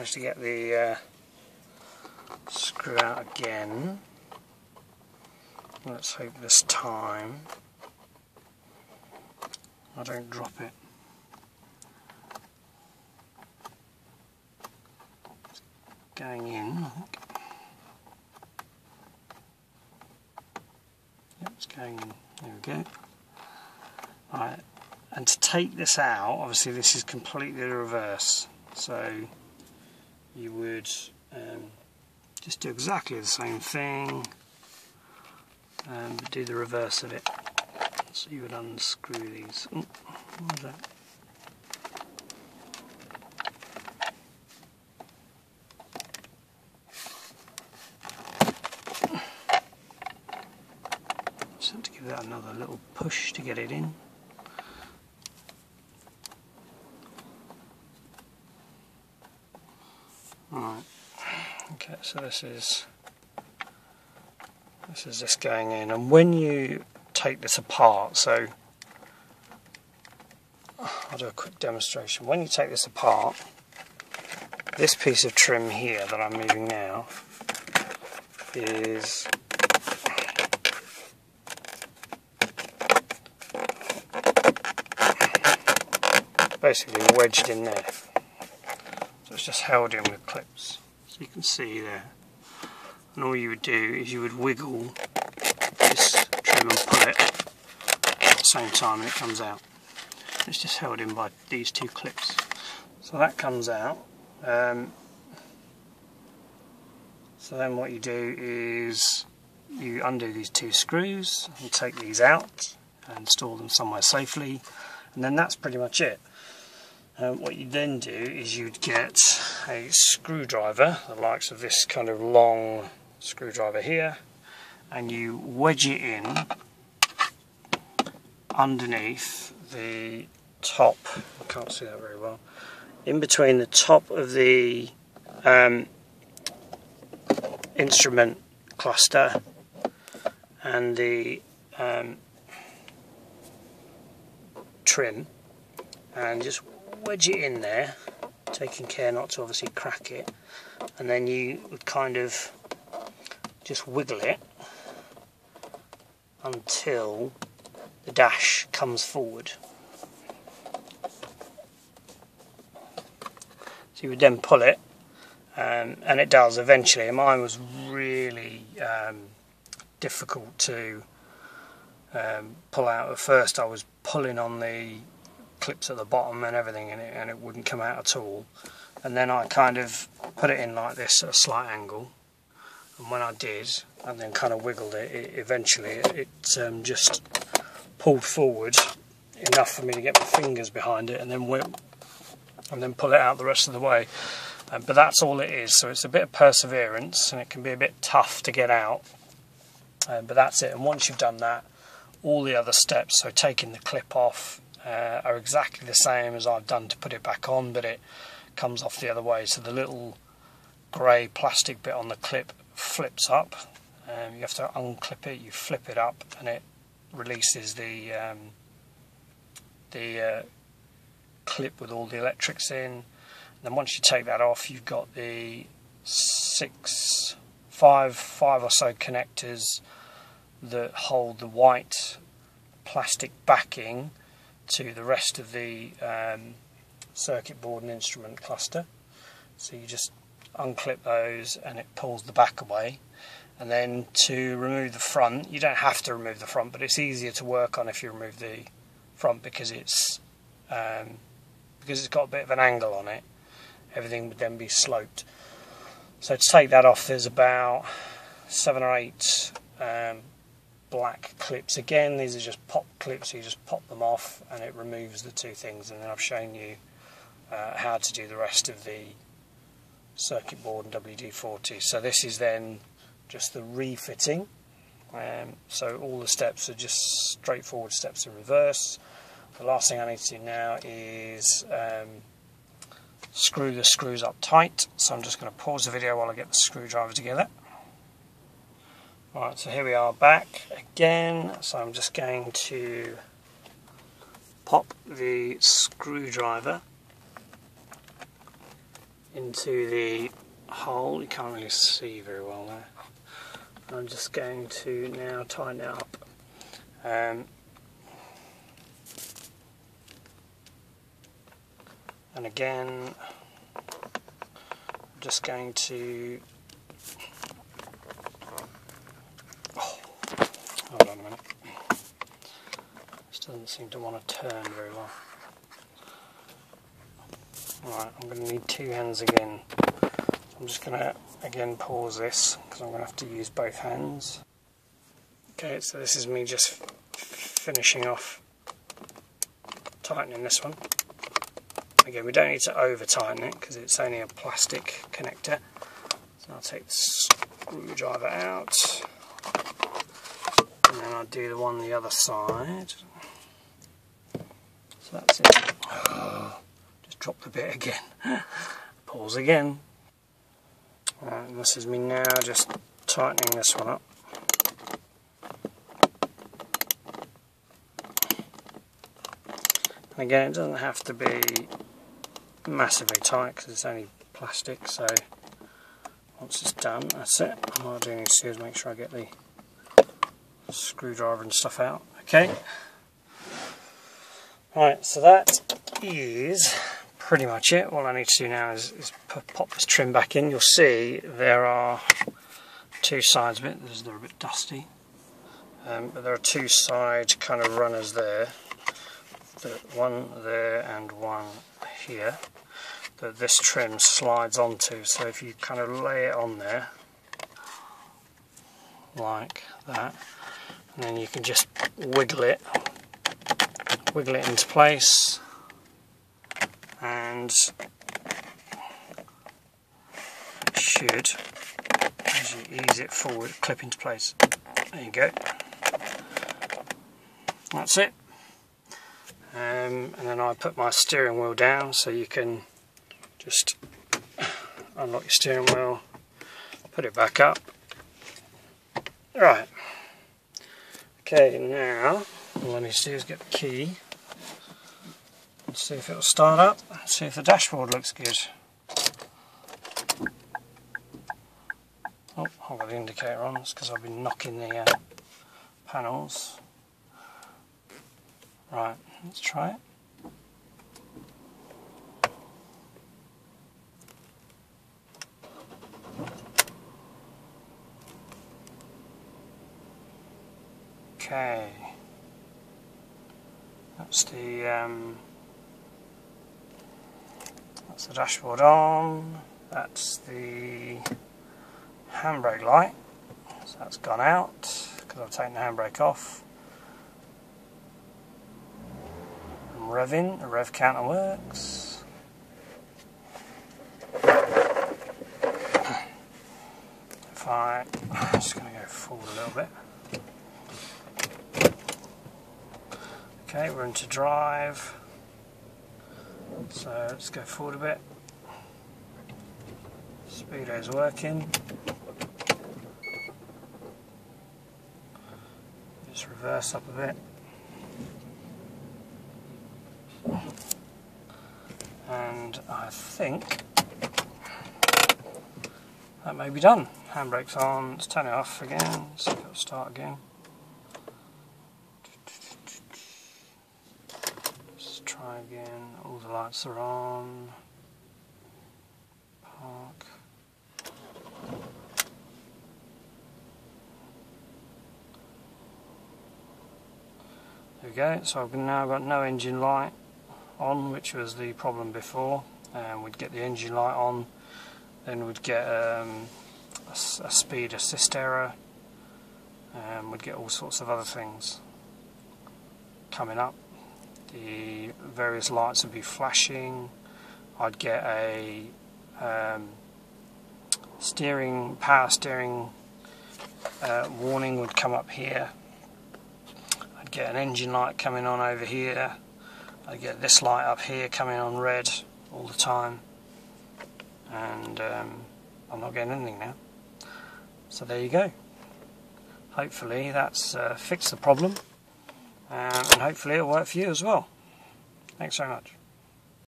manage to get the screw out again. Let's hope this time I don't drop it. It's going in, I think. Yep, it's going in. There we go. Right, and to take this out, obviously this is completely the reverse. So you would just do exactly the same thing, but do the reverse of it. So you would unscrew these. Oh, what was that? Just have to give that another little push to get it in. Right. Okay, so this is this going in, and when you take this apart, so I'll do a quick demonstration. When you take this apart, this piece of trim here that I'm moving now is basically wedged in there. So it's just held in with clips. So you can see there. And all you would do is you would wiggle this trim and pull it at the same time, and it comes out. It's just held in by these two clips. So that comes out. So then what you do is you undo these two screws and take these out and store them somewhere safely, and then that's pretty much it. What you then do is you'd get a screwdriver, the likes of this kind of long screwdriver here, and you wedge it in underneath the top, I can't see that very well, in between the top of the instrument cluster and the trim, and just wedge it in there, taking care not to obviously crack it, and then you would kind of just wiggle it until the dash comes forward. So you would then pull it, and it does eventually. And mine was really difficult to pull out. At first I was pulling on the clips at the bottom and everything, and it wouldn't come out at all. And then I kind of put it in like this at a slight angle, and when I did, and then kind of wiggled it, eventually it just pulled forward enough for me to get my fingers behind it, and then pull it out the rest of the way. But that's all it is. So it's a bit of perseverance, and it can be a bit tough to get out, but that's it. And once you've done that, all the other steps, so taking the clip off, are exactly the same as I've done to put it back on, but it comes off the other way. So the little grey plastic bit on the clip flips up. You have to unclip it, you flip it up, and it releases the clip with all the electrics in. And then once you take that off, you've got the five or so connectors that hold the white plastic backing to the rest of the circuit board and instrument cluster. So you just unclip those and it pulls the back away. And then to remove the front, you don't have to remove the front, but it's easier to work on if you remove the front because it's got a bit of an angle on it. Everything would then be sloped. So to take that off, there's about 7 or 8 black clips. Again, these are just pop clips, so you just pop them off and it removes the two things. And then I've shown you how to do the rest of the circuit board and WD-40. So this is then just the refitting. So all the steps are just straightforward steps in reverse. The last thing I need to do now is screw the screws up tight. So I'm just going to pause the video while I get the screwdriver together. Right, so here we are back again. So I'm just going to pop the screwdriver into the hole. You can't really see very well there. I'm just going to now tighten it up. And again, I'm just going to... hold on a minute. This doesn't seem to want to turn very well. Right, I'm going to need two hands again. I'm just going to again pause this because I'm going to have to use both hands. Okay, so this is me just finishing off tightening this one. Again, we don't need to over tighten it because it's only a plastic connector. So I'll take the screwdriver out and then I'll do the one on the other side. So that's it. Just drop the bit again. Pause again. And this is me now just tightening this one up. And again, it doesn't have to be massively tight because it's only plastic, so once it's done, that's it. What I do need to do is make sure I get the screwdriver and stuff out. Okay. Right, so that is pretty much it. All I need to do now is pop this trim back in. You'll see there are two sides of it. They're a bit dusty, but there are two side kind of runners there. One there and one here that this trim slides onto. So if you kind of lay it on there like that, and then you can just wiggle it into place, and it should, as you ease it forward, clip into place. There you go. That's it. And then I put my steering wheel down, so you can just unlock your steering wheel, put it back up. Right. Okay, now all I need to do is get the key and see if it will start up, see if the dashboard looks good. Oh, I've got the indicator on, it's because I've been knocking the panels. Right, let's try it. Okay, that's the dashboard on. That's the handbrake light. So that's gone out because I've taken the handbrake off. I'm revving. The rev counter works. I'm just going to go forward a little bit. Okay, we're into drive, so let's go forward a bit. Speedo's working. Just reverse up a bit. And I think that may be done. Handbrake's on, let's turn it off again, see if it'll start again. Try again, all the lights are on. Park. There we go, so I've now got no engine light on, which was the problem before. We'd get the engine light on, then we'd get a speed assist error, and we'd get all sorts of other things coming up. The various lights would be flashing. I'd get a power steering warning would come up here. I'd get an engine light coming on over here. I'd get this light up here coming on red all the time, and I'm not getting anything now. So there you go. Hopefully that's fixed the problem. And hopefully it'll work for you as well. Thanks very much.